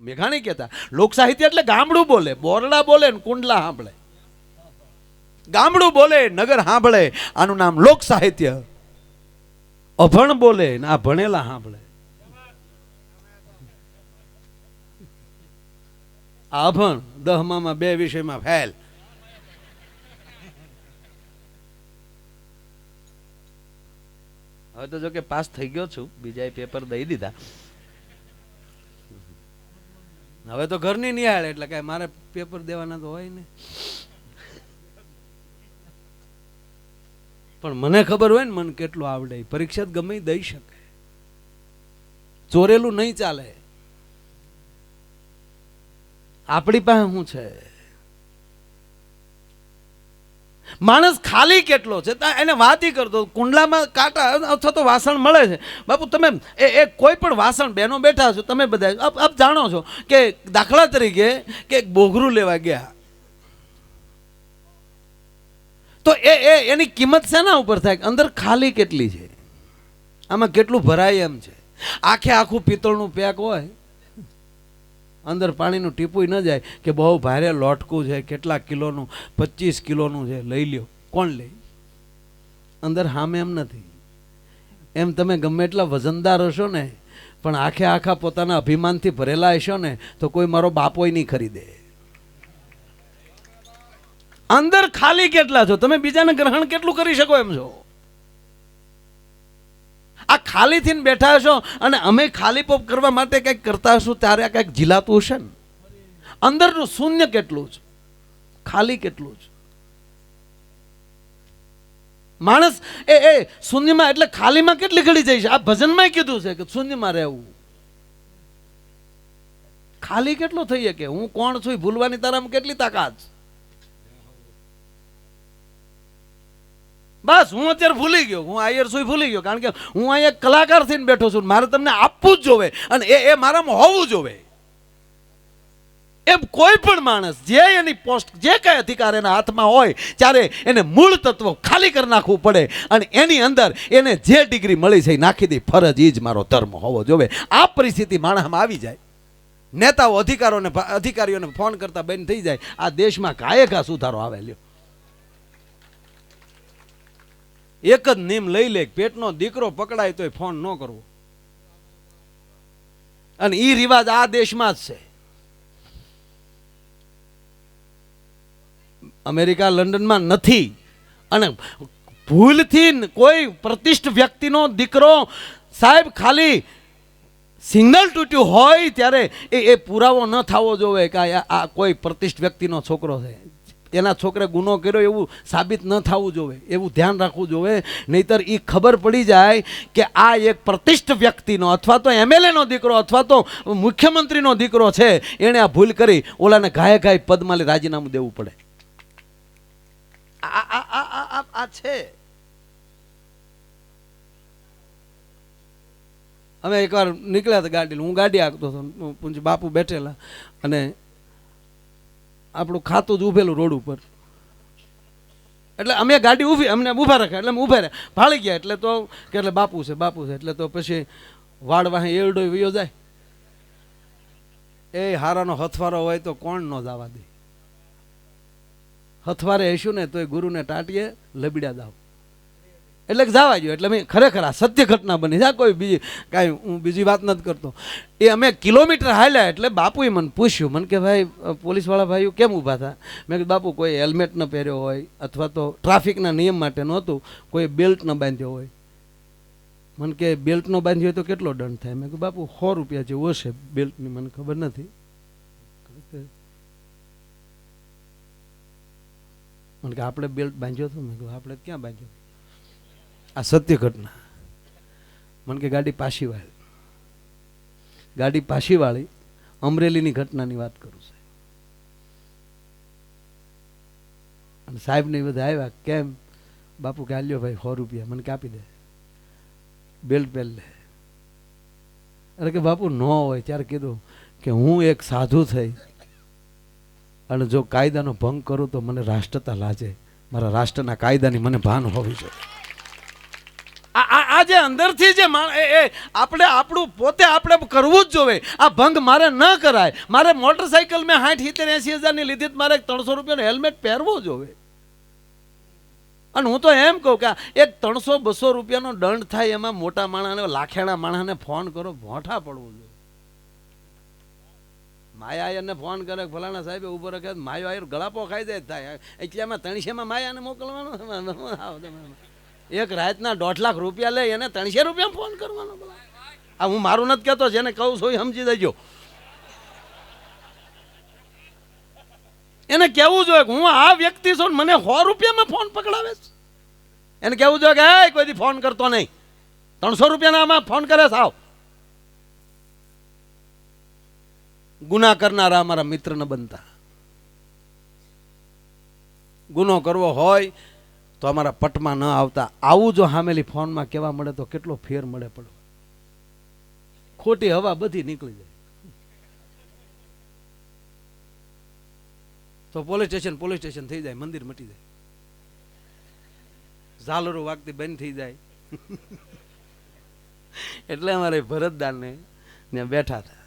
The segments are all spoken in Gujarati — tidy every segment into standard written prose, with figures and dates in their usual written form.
મેઘાણી કહેતા લોક સાહિત્ય એટલે ગામડું બોલે, બોરડા બોલે ને કુંડલા સાંભળે. ગામડું બોલે, નગર સાંભળે, આનું નામ લોક સાહિત્ય. અભણ બોલે ને આ ભણેલા સાંભળે. આ અભણ 10માં 2 વિષયમાં ફેલ. હવે તો જો કે પાસ થઈ ગયો છું, બીજા પેપર દઈ દીધા. હવે તો ઘરની નિહાળે એટલે કઈ મારે પેપર દેવાના તો હોય ને. પણ મને ખબર હોય ને મને કેટલું આવડે, પરીક્ષા ગમે દઈ શકે, ચોરેલું નહીં ચાલે. આપણી પાસે શું છે? માણસ ખાલી કેટલો છે એને વાત ઈ કરતો. કુંડલામાં કાંટા અથવા તો વાસણ મળે છે. બાપુ તમે એ કોઈ પણ વાસણ, બેનો બેઠા છો તમે બધા આપ જાણો છો કે દાખલા તરીકે કે બોઘરું લેવા ગયા તો એની કિંમત શેના ઉપર થાય? અંદર ખાલી કેટલી છે, આમાં કેટલું ભરાય એમ છે. આખે આખું પિત્તળનું પેક હોય, અંદર પાણીનું ટીપું ન જાય કે બહુ ભારે લોટકું છે, કેટલા કિલોનું, 25 કિલોનું છે, લઈ લ્યો. કોણ લે? અંદર હામે એમ નથી. એમ તમે ગમે એટલા વજનદાર હશો ને, પણ આખે આખા પોતાના અભિમાનથી ભરેલા હશો ને તો કોઈ મારો બાપોય નહીં ખરીદે. અંદર ખાલી કેટલા છો તમે? બીજાને ગ્રહણ કેટલું કરી શકો એમ છો? આ ખાલી થઈને બેઠા છો અને અમે ખાલી પોપ કરવા માટે કંઈક કરતા હશું ત્યારે આ કંઈક ઝીલાતું હશે ને. અંદરનું શૂન્ય કેટલું છે, ખાલી કેટલું છે. માણસ એ શૂન્યમાં એટલે ખાલીમાં કેટલી ઘડી જાય છે. આ ભજનમાં કીધું છે કે શૂન્યમાં રહેવું. ખાલી કેટલો થઈ શકે? હું કોણ છું ભૂલવાની તારામાં કેટલી તાકાત? બસ હું અત્યારે ભૂલી ગયો, હું આયર છું ભૂલી ગયો, કારણ કે હું અહીંયા કલાકાર થઈને બેઠો છું. મારે તમને આપવું જ જોવે અને એ મારામાં હોવું જોવે. એમ કોઈ પણ માણસ જે એની પોસ્ટ, જે કઈ અધિકાર એના હાથમાં હોય ત્યારે એને મૂળ તત્વ ખાલી કરી નાખવું પડે અને એની અંદર એને જે ડિગ્રી મળી છે એ નાખી દે. ફરજ એ જ મારો ધર્મ હોવો જોવે. આ પરિસ્થિતિ માણસમાં આવી જાય, નેતાઓ અધિકારીઓને ફોન કરતા બંધ થઈ જાય, આ દેશમાં કાયકા સુધારો આવે. લ્યો, એક જ નિયમ લઈ લે, પેટનો દીકરો પકડાય તોય ફોન ન કરવો. અને ઈ રિવાજ આ દેશમાં જ છે. અમેરિકા લંડનમાં નથી. અને ભૂલથી કોઈ પ્રતિષ્ઠિત વ્યક્તિનો દીકરો સાહેબ ખાલી સિગ્નલ તૂટ્યું હોય ત્યારે એ પુરાવો ન થવો જોઈએ કે આ કોઈ પ્રતિષ્ઠિત વ્યક્તિનો છોકરો છે, એના છોકરે ગુનો કર્યો એવું સાબિત ન થવું જોઈએ. એવું ધ્યાન રાખવું જોઈએ. નહીતર એ ખબર પડી જાય કે આ એક પ્રતિષ્ઠિત વ્યક્તિનો અથવા તો એમએલએનો દીકરો અથવા તો મુખ્યમંત્રીનો દીકરો છે, એણે આ ભૂલ કરી, ઓલાને ઘાયે ઘાય પદમાં રાજીનામું દેવું પડે. આ છે. અમે એકવાર નીકળ્યા હતા ગાડી, હું ગાડી હાંકતો હતો, પૂંજ બાપુ બેઠેલા અને આપણું ખાતું જ ઉભેલું રોડ ઉપર. એટલે અમે ગાડી ઊભી, અમને ઊભા રાખ્યા એટલે અમે ઊભા રહ્યા. ભાળી ગયા એટલે તો કે એટલે બાપુ છે એટલે તો પછી વાડ વાહે એરડો વયો જાય. એ હારાનો હથવારો હોય તો કોણ ન જવા દે? હથવારે હશું ને તો એ ગુરુને ટાટીએ લબડ્યા દાવ એટલે જવા ગયો. એટલે મેં ખરેખર આ સત્ય ઘટના બની છે, કોઈ બીજી કાંઈ હું બીજી વાત નથી કરતો. એ અમે કિલોમીટર હાલ્યા એટલે બાપુએ મને પૂછ્યું, મને કે ભાઈ પોલીસવાળા ભાઈઓ કેમ ઊભા હતા? મેં કીધું બાપુ કોઈ હેલ્મેટ ન પહેર્યો હોય અથવા તો ટ્રાફિકના નિયમ માટે નહોતું, કોઈ બેલ્ટ ન બાંધ્યો હોય. મને કે બેલ્ટ ન બાંધ્યો હોય તો કેટલો દંડ થાય? મેં કીધું બાપુ 100 રૂપિયા જેવું હશે બેલ્ટની, મને ખબર નથી. મને કે આપણે બેલ્ટ બાંધ્યો હતો? મેં કીધું આપણે ક્યાં બાંધ્યો? આ સત્ય ઘટના. મને કે ગાડી પાછી વાળી અમરેલીની ઘટનાની વાત કરું છું. અને સાહેબ ને બધા આવ્યા, કેમ બાપુ? કે આલ્યો ભાઈ 100 રૂપિયા. મને કે આપી દે, બેલ્ટ પહેર લે. અરે કે બાપુ ન હોય. ત્યારે કીધું કે હું એક સાધુ થઈ અને જો કાયદાનો ભંગ કરું તો મને રાષ્ટ્રતા લાજે, મારા રાષ્ટ્રના કાયદાની મને ભાન હોવી જોઈએ. આ જે અંદરથી જે આપણે આપણું પોતે આપણે કરવું જ જોવે. આ ભંગ મારે ન કરાય. મારે મોટરસાઇકલ મેં 60-70-80 હજારની લીધી, મારે 300 રૂપિયાનું હેલ્મેટ પહેરવો જોવે. અને હું તો એમ કહું કે એક 300-200 રૂપિયાનો દંડ થાય, એમાં મોટા માણસને, લાખેણા માણસને ફોન કરો, ભોંઠા પડવું જોઈએ. માયા એને ફોન કરે, ફલાણા સાહેબ ઉભો રાખે, માયો આયર ગળાપો ખાઈ જાય થાય. એટલામાં 300માં માયાને મોકલવાનો. એક રાતના 1.5 લાખ રૂપિયા લે, એને 300 રૂપિયા ફોન કરવાનો. આ હું મારું નથી કહેતો, જેને કહું છું એ સમજી દેજો. એને કહેવું જોઈએ કે હું આ વ્યક્તિ છું, મને 100 રૂપિયામાં ફોન પકડાવે છે. એને કહેવું જોઈએ કે હે કોઈ દી ફોન કરતો નહીં, 300 રૂપિયાના આમાં ફોન કરે સાવ. ગુના કરનારા અમારા મિત્ર ન બનતા. ગુનો કરવો હોય તો અમારા પટમાં ન આવતા. આવું જો હામેલી ફોનમાં કહેવા મળે તો કેટલો ફેર મળે. પડો ખોટી હવા બધી નીકળી જાય. તો પોલીસ સ્ટેશન થઈ જાય, મંદિર મટી જાય, ઝાલરો વાગતી બંધ થઈ જાય. એટલે અમારે ભરતદાનને ત્યાં બેઠા હતા.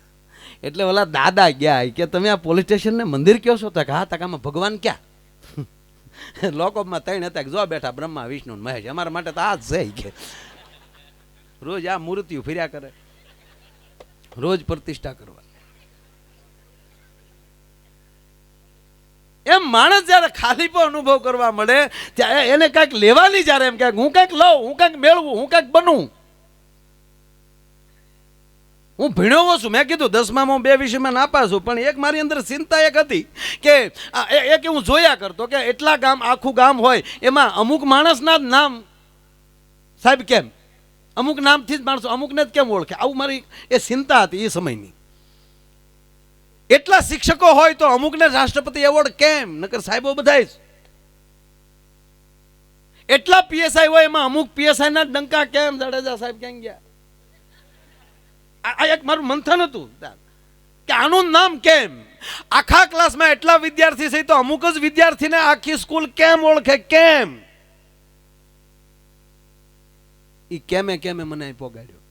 એટલે ઓલા દાદા ગયા કે તમે આ પોલીસ સ્ટેશન ને મંદિર કયો છો? તો હા, તકામાં ભગવાન ક્યાં? લોકોમાં 3 હતા, જો બેઠા બ્રહ્મા, વિષ્ણુ ને મહેશ. અમારા માટે તો આ જ છે કે રોજ આ મૂર્તિઓ ફર્યા કરે, રોજ પ્રતિષ્ઠા કરવા. એમ માણસ જયારે ખાલીપો અનુભવ કરવા મળે ત્યારે એને કંઈક લેવાની, જયારે એમ કે હું કંઈક લઉં, હું કંઈક મેળવું, હું કંઈક બનું. હું ભણ્યો છું, મેં કીધું 10માં 2 વિષયમાં નાપાસ છું, પણ એક મારી અંદર ચિંતા એક હતી કે એક હું જોયા કરતો કે એટલા ગામ, આખું ગામ હોય, એમાં અમુક માણસના જ નામ સાહેબ કેમ, અમુક નામથી જ માણસો અમુકને જ કેમ ઓળખે. આવું મારી એ ચિંતા હતી એ સમયની. એટલા શિક્ષકો હોય તો અમુકને રાષ્ટ્રપતિ એવોર્ડ કેમ? નકર સાહેબો બધા જ. એટલા પીએસઆઈ હોય, એમાં અમુક પીએસઆઈ ના ડંકા કેમ? જાડેજા સાહેબ ક્યાં ગયા? આ એક મારું મંથન હતું કે આનું નામ કેમ? આખા ક્લાસમાં એટલા વિદ્યાર્થી છે તો અમુક જ વિદ્યાર્થીને આખી સ્કૂલ કેમ ઓળખે? કેમ? ઈ કેમે મને પોગાડ્યો.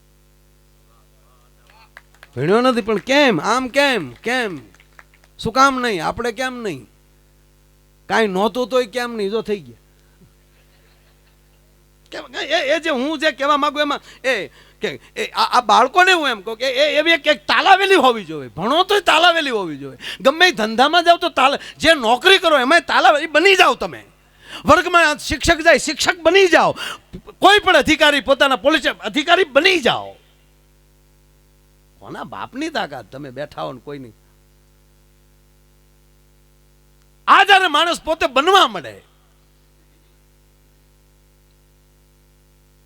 ભણ્યો નથી પણ કેમ? આમ કેમ? કેમ? શું કામ નહીં? આપણે કેમ નહીં? કાંઈ નહોતું તોય કેમ નહીં? જો થઈ ગયા. એ જે હું જે કહેવા માંગુ એમાં આ બાળકોને હું એમ કહું કે એવી એક તાલાવેલી હોવી જોઈએ. ભણો તો તાલાવેલી હોવી જોઈએ. ગમે એ ધંધામાં જાઓ તો જે નોકરી કરો એમાં તાલાવેલી બની જાઓ. તમે વર્ગમાં શિક્ષક જાય, શિક્ષક બની જાઓ. કોઈ પણ અધિકારી, પોતાના પોલીસ અધિકારી બની જાઓ. કોના બાપની તાકાત? તમે બેઠા હો ને કોઈ નહીં. આ જયારે માણસ પોતે બનવા મળે,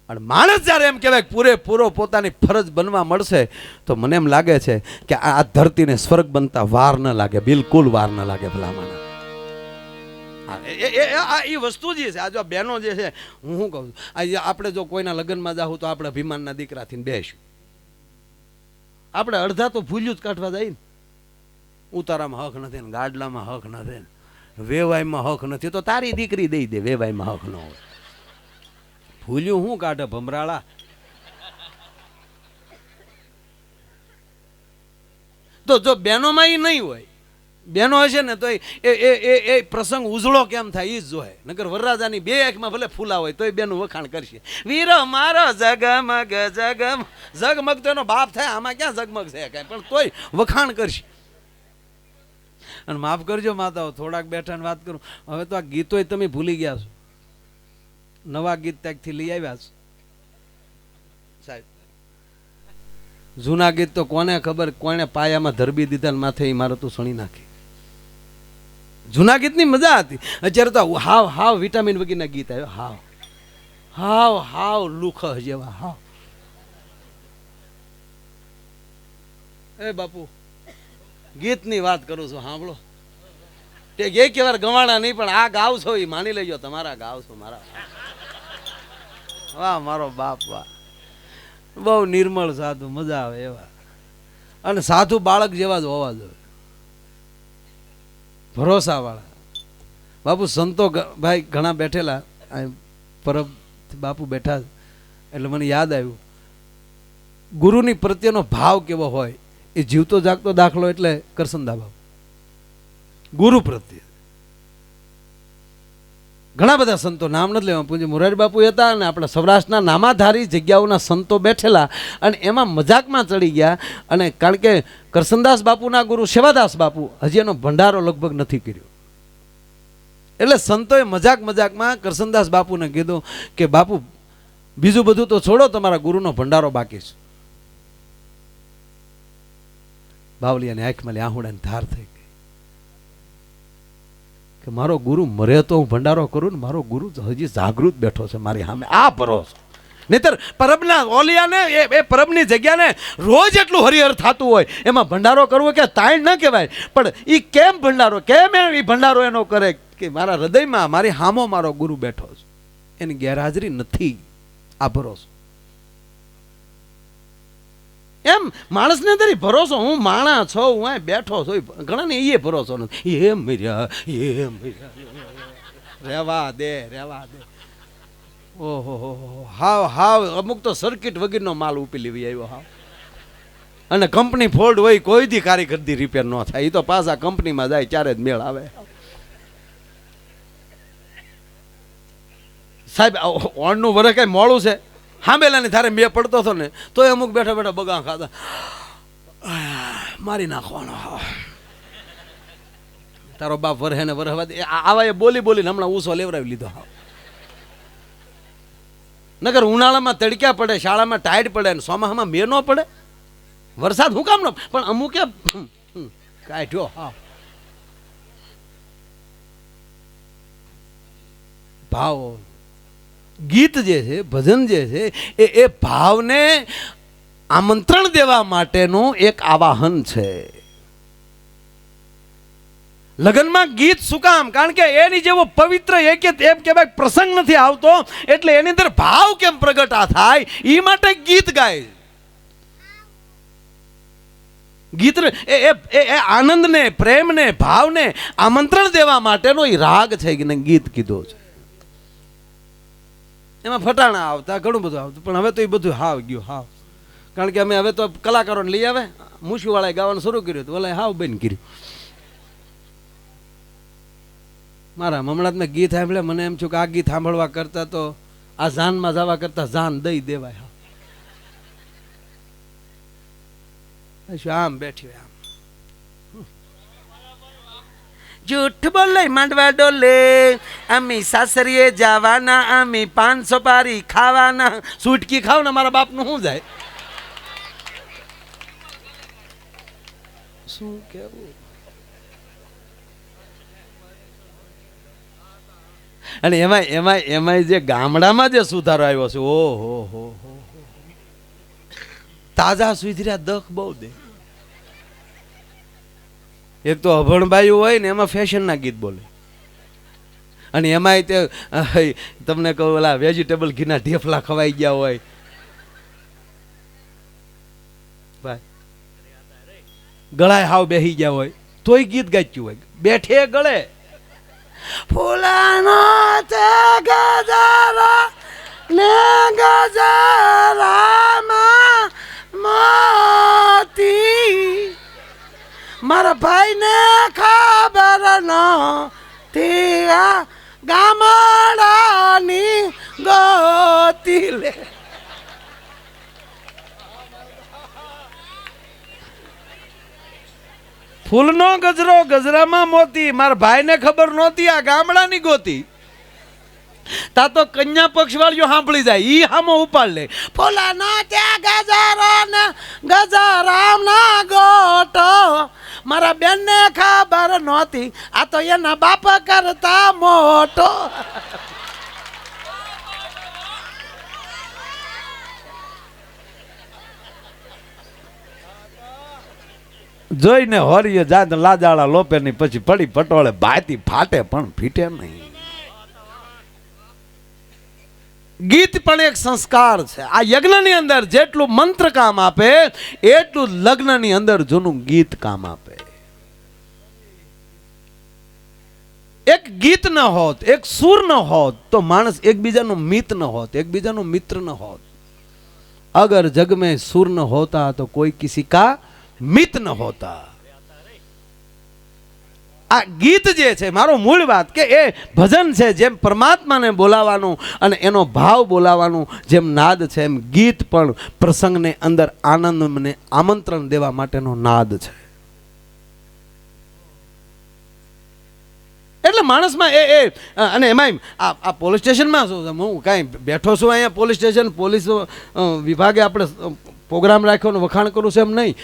અને માણસ જ્યારે એમ કહેવાય પૂરેપૂરો પોતાની ફરજ બનવા મળશે તો મને એમ લાગે છે કે આ ધરતીને સ્વર્ગ બનતા વાર ન લાગે, બિલકુલ વાર ન લાગે. ભલામણ એ વસ્તુ જે છે. આ જો બહેનો જે છે, હું શું કહું છું, આપણે જો કોઈના લગ્નમાં જાઉં તો આપણે અભિમાનના દીકરાથી બેસું. આપણે અડધા તો ભૂલ્યું જ કાઢવા જાય ને. ઉતારામાં હક નથી ને, ગાડલામાં હક નથી ને, વેવાયમાં હક નથી, તો તારી દીકરી દઈ દે. વેવાયમાં હક ન હોય, ભૂલ્યું શું કાઢે ભમરાળા? તો જો બહેનોમાં એ નહીં હોય, બહેનો હશે ને તો એ પ્રસંગ ઉજળો કેમ થાય એ જ જોહે. નકર વરરાજાની 2 આંખમાં ભલે ફૂલા હોય તોય બેનું વખાણ કરશે. વીરો મારો જગમગ જગમ. જગમગ તો એનો બાપ થાય, આમાં ક્યાં જગમગ છે કાંઈ, પણ તોય વખાણ કરશે. અને માફ કરજો માતાઓ, થોડાક બેઠા ને વાત કરું. હવે તો આ ગીતોય તમે ભૂલી ગયા છો. નવા ગીત ત્યાંથી લઈ આવ્યા છે સાહેબ. જૂના ગીત તો કોને ખબર કોને પાયામાં ધરબી દીધા માથે ઇમારતો સણી નાખી. જૂના ગીતની મજા હતી. અત્યારે તો હાવ વિટામિન વગરના ગીત આવ્યો. હાવ લુખ જેવા. હાવ એ બાપુ ગીતની વાત કરું છું, સાંભળો. તે એક વાર ગવાણા નહીં, પણ આ ગાવ છો એ માની લેજો તમારા ગાવ છો. મારા વાહ, મારો બાપ વાહ. બહુ નિર્મળ સાધુ, મજા આવે એવા. અને સાધુ બાળક જેવા જ હોવા જોઈએ, ભરોસા વાળા. બાપુ સંતો ભાઈ ઘણા બેઠેલા, પરબ બાપુ બેઠા, એટલે મને યાદ આવ્યું, ગુરુની પ્રત્યેનો ભાવ કેવો હોય એ જીવતો જાગતો દાખલો એટલે કરસનદા બાપુ. ગુરુ પ્રત્યે ઘણા બધા સંતો, નામ નથી લેવા, પૂજ્ય મોરારી બાપુ હતા અને આપણા સૌરાષ્ટ્રના નામાધારી જગ્યાઓના સંતો બેઠેલા અને એમાં મજાકમાં ચડી ગયા. અને કારણ કે કરસનદાસ બાપુના ગુરુ સેવાદાસ બાપુ હજી એનો ભંડારો લગભગ નથી કર્યો, એટલે સંતોએ મજાકમાં કરસનદાસ બાપુને કીધું કે બાપુ બીજું બધું તો છોડો, તમારા ગુરુનો ભંડારો બાકી છે. બાવલિયાની આંખમાં આહુડાની ધાર થઈ ગઈ કે મારો ગુરુ મરે તો હું ભંડારો કરું ને, મારો ગુરુ હજી જાગૃત બેઠો છે મારી સામે, આ ભરોસો. નહીતર પરબના ઓલિયાને એ પરબની જગ્યાને રોજ એટલું હરિહર થતું હોય, એમાં ભંડારો કરવો કે તાણ ન કહેવાય. પણ એ કેમ ભંડારો, કેમ એ ભંડારો એનો કરે કે મારા હૃદયમાં મારી હામો મારો ગુરુ બેઠો છે, એની ગેરહાજરી નથી, આ ભરોસો. એમ માણસને અંદર ભરોસો, હું માણા છો, હું અહીં બેઠો છું, ઘણા ને એ ભરોસો નથી. એમ રેવા દે. ઓહો હાવ અમુક તો સર્કિટ વગેરેનો માલ ઉપી લેવી આવ્યો હાવ. અને કંપની ફોલ્ડ હોય, કોઈ દી કારીગરદી રિપેર ન થાય, એ તો પાછા કંપનીમાં જાય ત્યારે જ મેળ આવે. સાહેબ ઓણનું વરસ કઈ મોડું છે, હાંબેલાની ધારે મેં પડતો હતો ને તો અમુક બેઠા બેઠા બગા ખાતા, મારી નાખવાનો. તારો બાપ વરહે ને વરહવા દે, આવા એ બોલીને હમણાં ઊસો લેવરાવી લીધો. નગર ઉનાળામાં તડક્યા પડે, શાળામાં ટાઈડ પડે ને સોમાહામાં મેં ન પડે, વરસાદ હું કામ ન, પણ અમુકે કાઢ્યો. હા ભાવ, ગીત જે છે, ભજન જે છે, એ ભાવને આમંત્રણ દેવા માટેનું એક આવાહન છે. લગ્નમાં ગીત શું કામ? કારણ કે એની જેવો પવિત્ર એમ કહેવાય પ્રસંગ નથી આવતો, એટલે એની અંદર ભાવ કેમ પ્રગટા થાય એ માટે ગીત ગાય. ગીત એ આનંદને, પ્રેમને, ભાવને આમંત્રણ દેવા માટેનો એ રાગ છે કે ગીત કીધો છે. એમાં ફટાણા આવતા, ઘણું બધું આવતું, પણ હવે તો એ બધું હાવ ગયું હાવ. કારણ કે અમે હવે તો કલાકારોને લઈ આવે, મૂછીવાળાએ ગાવાનું શરૂ કર્યું હતું, ઓલા હાવ બંધ કર્યું. મારા હમણાં મેં ગીત સાંભળ્યા, મને એમ છું કે આ ગીત સાંભળવા કરતા તો આ જાનમાં જવા કરતા જાન દઈ દેવાય. આમ બેઠી આમ જૂઠ બોલે માંડવા ડોલે, અમી સાસરીએ જવાના, અમી 500 પારી ખાવાના. સુટકી ખાવ ને મારા બાપનું શું જાય? શું કેવું? અને એમાં જે ગામડામાં જે સુધારો આવ્યો છે, ઓહો હો, તાજા સુધર્યા દખ બહુ દે. એક તો અભણબાયું હોય ને એમાં ફેશનના ગીત બોલે, અને એમાંય તે તમને કહું ઓલા વેજીટેબલ ઘીના ઢેફલા ખવાઈ ગયા હોય ભાઈ, ગળાય હાવ બેહી ગયા હોય તોય ગીત ગાચ્યું હોય, બેઠે ગળે ફૂલાનો તે ગજારા ને ગજરામાં મોતી, મારા ભાઈ ને ખબર નહોતી આ ગામડાની ગોતી લે. ફૂલનો ગજરો ગજરામાં મોતી, મારા ભાઈ ને ખબર નહોતી આ ગામડાની ગોતી. તા તો કન્યા પક્ષ વાળીઓ સાંભળી જાય, ઈ હામો ઉપાડ લે. ફૂલાનો ત્યાં ગજારો ને ગજરામ ના ગોટો, મારા બેન ને ખબર નહોતી આ તો એના બાપ કરતા મોટો. જોઈને હોરીએ જાત લાજાળા લોપે ની પછી પડી પટોળે ભાતી ફાટે પણ ફીટે નહીં. ગીત પણ એક સંસ્કાર છે. આ યજ્ઞની અંદર જેટલું મંત્ર કામ આપે એટલું લગ્નની અંદર જૂનું ગીત કામ આપે. એક ગીત ન હોત, એક સુર ન હોત તો માણસ એકબીજાનો મિત ન હોત, એકબીજાનો મિત્ર ન હોત. अगर जग में सुर न होता तो कोई किसी का मित न होता। आ गीत जे છે મારો મૂળ વાત કે એ ભજન છે, જેમ પરમાત્માને બોલાવાનું અને એનો ભાવ બોલાવાનું જેમ નાદ છે, એમ ગીત પણ પ્રસંગને અંદર આનંદને આમંત્રણ દેવા માટેનો નાદ છે. એટલે માણસમાં એ અને એમાં આ પોલીસ સ્ટેશનમાં શું છે, હું કાંઈ બેઠો છું અહીંયા પોલીસ સ્ટેશન, પોલીસ વિભાગે આપણે પ્રોગ્રામ રાખ્યો ને વખાણ કરું છું એમ નહીં.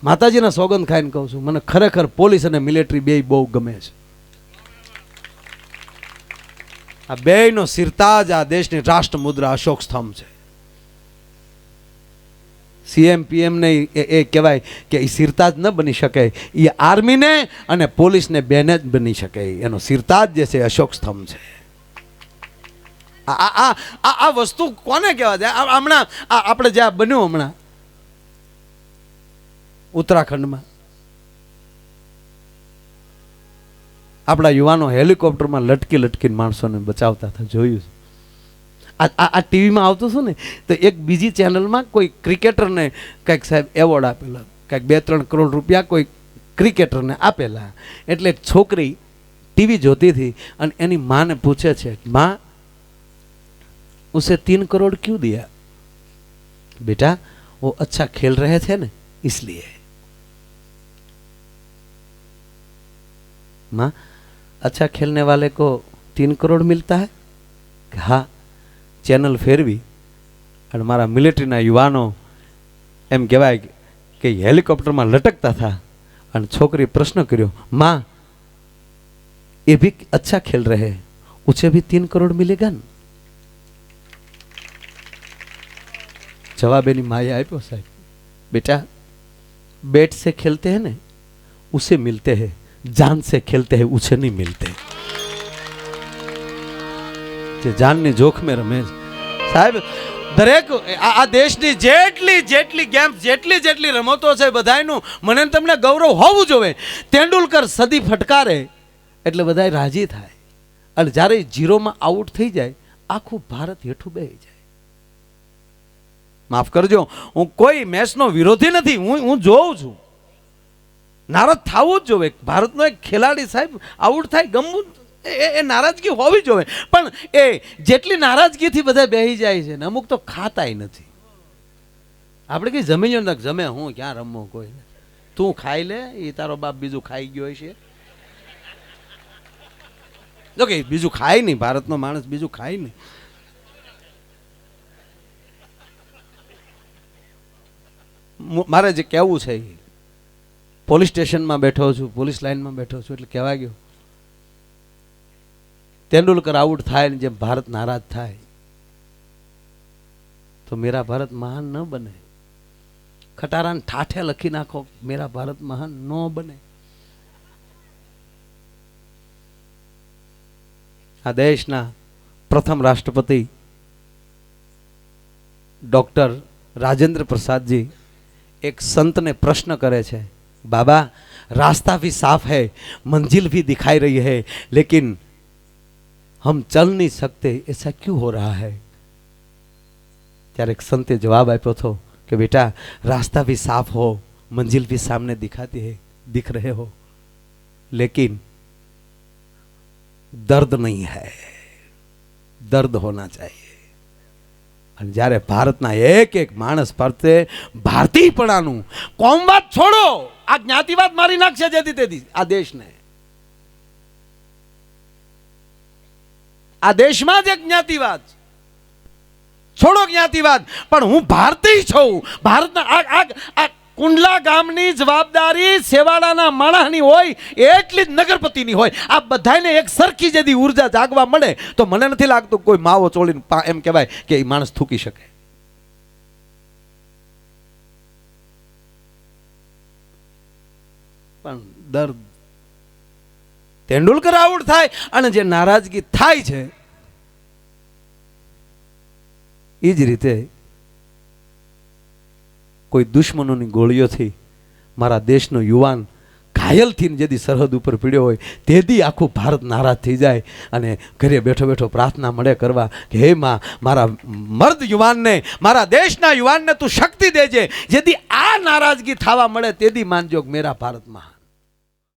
માતાજીના સોગંદ ખાઈને કહું છું, મને ખરેખર પોલીસ અને મિલિટરી બેય બહુ ગમે છે. આ બેયનો સિરતાજ આ દેશની રાષ્ટ્ર મુદ્રા અશોક સ્તંભ છે. સીએમ પીએમ ને એ કહેવાય કે એ સિરતાજ ન બની શકે, એ આર્મીને અને પોલીસને બેને જ બની શકે. એનો સિરતાજ જે છે અશોક સ્તંભ છે. આ વસ્તુ કોને કહેવા જાય? હમણાં આપણે જ્યાં બન્યું હમણાં ઉત્તરાખંડમાં, આપણા યુવાનો હેલિકોપ્ટરમાં લટકી લટકીને માણસોને બચાવતા હતા, જોયું. આ ટીવીમાં આવતું હતું ને, તો એક બીજી ચેનલમાં કોઈ ક્રિકેટરને કંઈક સાહેબ એવોર્ડ આપેલા, કંઈક 2-3 કરોડ રૂપિયા કોઈ ક્રિકેટરને આપેલા. એટલે એક છોકરી ટીવી જોતી હતી અને એની માને પૂછે છે, माँ उसे 3 करोड़ क्यों दिया? बेटा वो अच्छा खेल रहे थे ना इसलिए. माँ अच्छा खेलने वाले को 3 करोड़ मिलता है? हाँ. चैनल फेरवी और मारा मिलिट्रीना युवानो एम कहेवाय कि हेलिकॉप्टर में लटकता था और छोकरी प्रश्न कर्यो, माँ ये भी अच्छा खेल रहे हैं, उसे भी 3 करोड़ मिलेगा न? जवाब एनी माए आप्यो, साहब बेटा बैट से खेलते हैं ना उसे मिलते हैं, जान से खेलते हैं उसे नहीं मिलते. जे जान ने जोख में रमे साहेब, दरेक आ देशनी जेटली जेटली गेम जेटली जेटली रमतो छे बधायनु मने तमने गौरव होवुं जोईए. तेंडुलकर सदी फटकारे એટલે બધાય રાજી થાય અને જ્યારે જીરોમાં આઉટ થઈ જાય આખું ભારત હેઠું બેહી જાય. માફ કરજો, હું કોઈ મેચનો વિરોધી નથી, હું જોઉં છું. નારાજ થવું જ જોઈએ. ભારતનો એક ખેલાડી સાહેબ આઉટ થાય ગમવું એ નારાજગી હોવી જોઈએ, પણ એ જેટલી નારાજગીથી બધા બેહી જાય છે ને અમુક તો ખાતાય નથી. આપણે કઈ જમીન ન જમે, હું ક્યાં રમવું, કોઈ તું ખાઈ લે, એ તારો બાપ બીજું ખાઈ ગયો છે. જો કે બીજું ખાય નહીં, ભારતનો માણસ બીજું ખાય નહીં. મારે જે કહેવું છે, પોલીસ સ્ટેશનમાં બેઠો છું, પોલીસ લાઈનમાં બેઠો છું, એટલે કહેવા ગયો તેંડુલકર આઉટ થાય ને જેમ ભારત નારાજ થાય તો મેરા ભારત મહાન ન બને. ખટારાને ઠાઠે લખી નાખો, મેરા ભારત મહાન ન બને. આ દેશના પ્રથમ રાષ્ટ્રપતિ ડોક્ટર રાજેન્દ્ર પ્રસાદજી एक संत ने प्रश्न करे छे, बाबा रास्ता भी साफ है, मंजिल भी दिखाई रही है, लेकिन हम चल नहीं सकते, ऐसा क्यों हो रहा है? त्यारे एक संते जवाब आप्यो थो कि बेटा रास्ता भी साफ हो, मंजिल भी सामने दिखाती है, दिख रहे हो, लेकिन दर्द नहीं है. दर्द होना चाहिए. જ્યારે ભારતના એક એક માણસ પ્રત્યે ભારતીયપણાનું, કોમવાદ છોડો, આ જ્ઞાતિવાદ મારી નાખશે જેથી તેથી આ દેશને. આ દેશમાં જ એક જ્ઞાતિવાદ, છોડો જ્ઞાતિવાદ, પણ હું ભારતીય છું. ભારતના આ કુંડલા ગામની જવાબદારી સેવાડાના માણસની હોય એટલી જ નગરપતિની હોય. આ બધાને એક સરખી જેદી ઉર્જા જાગવા મળે તો મને નથી લાગતું કોઈ માવો ચોળીને એમ કહેવાય કે એ માણસ થૂકી શકે. પણ દર્દ, તેંડુલકર આઉટ થાય અને જે નારાજગી થાય છે એ જ રીતે કોઈ દુશ્મનોની ગોળીઓથી મારા દેશનો યુવાન ઘાયલ થઈને જેથી સરહદ ઉપર પીડ્યો હોય તેથી આખું ભારત નારાજ થઈ જાય અને ઘરે બેઠો બેઠો પ્રાર્થના મળે કરવા કે હે માં, મારા મર્દ યુવાનને, મારા દેશના યુવાનને તું શક્તિ દેજે જેથી આ નારાજગી થવા મળે તેથી માનજો મેરા ભારતમાં